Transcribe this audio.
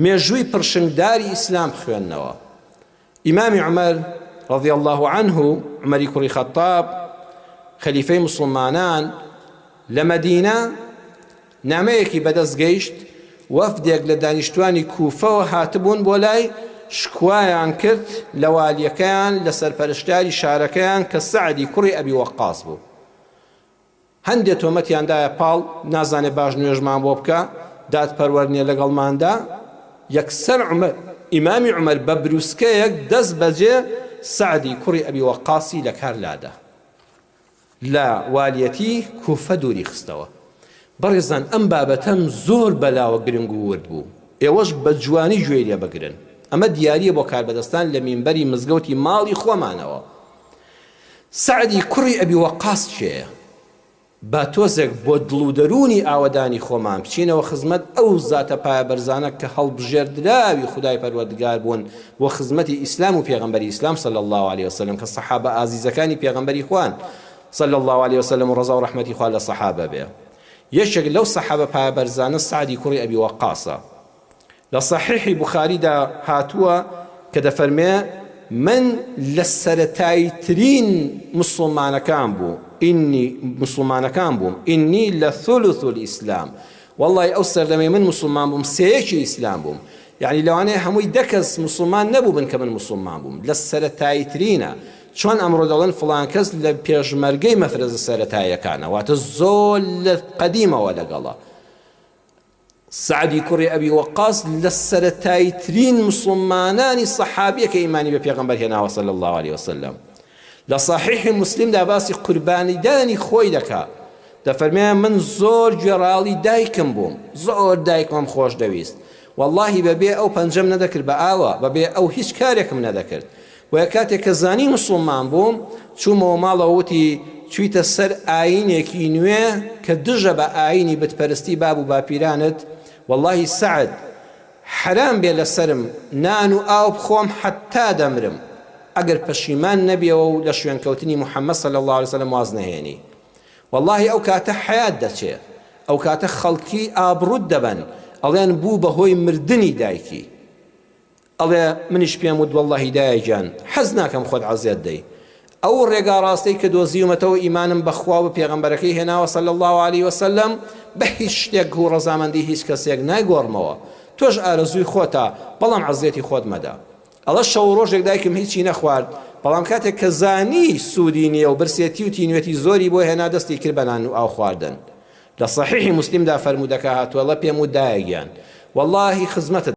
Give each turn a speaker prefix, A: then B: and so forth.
A: مێژووی پڕشنگداری ئیسلام بخوێننەوە. ئیمامی عومەر رضی الله عنه، عومەری کوڕی خەتاب خەلیفەی مسلمانان، لە مەدینە نامەیەکی بەدەست گەیشت، وەفدێک لە دانیشتوانی کوفەوە هاتبوون بۆ لای، شکوایان کرد لە والیەکەیان لە سەرپەرشتاری شارەکەیان کە سەعدی کوڕی ئەبی وەقاس بوو. هەندێک تۆمەتیاندایە پاڵ نازانێ باش نوێژمان بۆ بکە، دادپەروەرنیە لەگەڵماندا. یەکسەر ئیمامی عومەر بە بروسکەیەک دەست بەجێ سەعدی کوڕی ئەبی وەقاسی لە کار لادا، لە والیەتی کوفە دووری خستەوە. بەڕێزان ئەم بابەتەم زۆر بەلاوە گرنگ و ورد بوو، ئێوەش بە جوانی گوێ لێ بگرن. ئەمە دیاریە بۆ کاربەدەستان لە مینبەری مزگەوتی ماڵی خۆمانەوە. سەعدی کوڕی ئەبی وەقاس چێیە؟ با تۆزێک بۆ دڵ و دەرونی ئاوەدانی خۆمان بچینەوە خزمەت ئەو زاتە پایە بەرزانە کە هەڵبژێردراوی خودای پەروەردگار بوون بۆ خزمەتی ئیسلام و پێغەمبەری ئیسلام صلی الله عليه وسلم، کە سەحابە ئازیزەکانی پێغەمبەری خوان صلی الله عليه وسلم و ڕەزا و ڕەحمەتی خوا لە سەحابە بێ. یەکێک لەو سەحابە پایە بەرزانە سەعدی کوڕی ئەبی وەقاسە. لە صحیحی بوخاریدا هاتووە کە دەفەرمێ من لە سەرەتایترین مسلمانەکان بوو، مسلمانەکان بووم، ئینی لە ثلث الئیسلام، والله ئەو سەردەمەی من مسلمان بووم سێیەکی ئیسلام بووم. یعنی لەوانەیە هەمووی دەکەس مسلمان نەبووبن کە من مسلمان بووم، لە سەرەتایترینە. چۆن ئەمڕۆ دەڵێن فڵان کەس لە پێشمەرگەی مەفرەزە سەرەتاییەکانە، واتە زۆر لە قەدیمەوە لەگەڵە. سەعدی کوڕی ئەبی وەقاس لە سەرەتایترین مسلمانانی سەحابیە کە ئیمانی بە پێغەمبەر هێناوە صلی الله عليه وسلم. لە صحیح مسلمدا باسی قوربانیدانی خۆی دەکات، دەفەرمێ من زۆر گوێڕاڵی دایکم بووم، زۆر دایکم خۆش دەویست، واللهی بەبێ ئەو پەنجەم نەدەکرد بە ئاوە، بەبێ ئەو هیچ کارێکم نەدەکرد. و کاتێک کە زانی مسلمان بووم چوومەوە ماڵەوە، وتی چوویتە سەر ئاینێکی نوێ کە دژە بە ئاینی بتپەرستی باب و باپیرانت، واللهی سەعد حرام بێ لەسرم نان و ئاو بخۆم حتا دەمرم ئەگەر پەشیمان نەبیەوە و لە شوێنکەوتنی محەممەد صلی الله عليه وسلم واز نەهێنی. واللهی ئەو کاتە حیات دەچێت، ئەو کاتە خەڵکی ئابڕوت دەبن، ئەڵێن بوو بەهۆی مردنی دایکی. ئەڵێ منیش پێم وت واللهی دایەجان حەز ناکەم خۆت عەزیەت دەی، ئەو ڕێگا ڕاستەی کە دۆزیومەتەوە ئیمانم بەخوا و پێغەمبەرەکەی هێناوە صلی الله عليه وسلم، بە هیچ شتێک و ڕەزامەندی هیچ کەسێک نایگۆڕمەوە، تۆش ئارەزووی خۆتە بەڵام عەزیەتی خۆت مەدە. ئەڵە شەو ڕۆژێک دایکم هیچی نەخوارد، بەڵام کاتێک کە زانی سوودی نییە و برسێتی و تینوێتی زۆری بۆ هێنا دەستی کرد بە نان و ئاو خواردن. لە صحیحی مسلمدا فەرموودەکە هاتووە، لە پێم و دایەگیان واللهی خزمەتت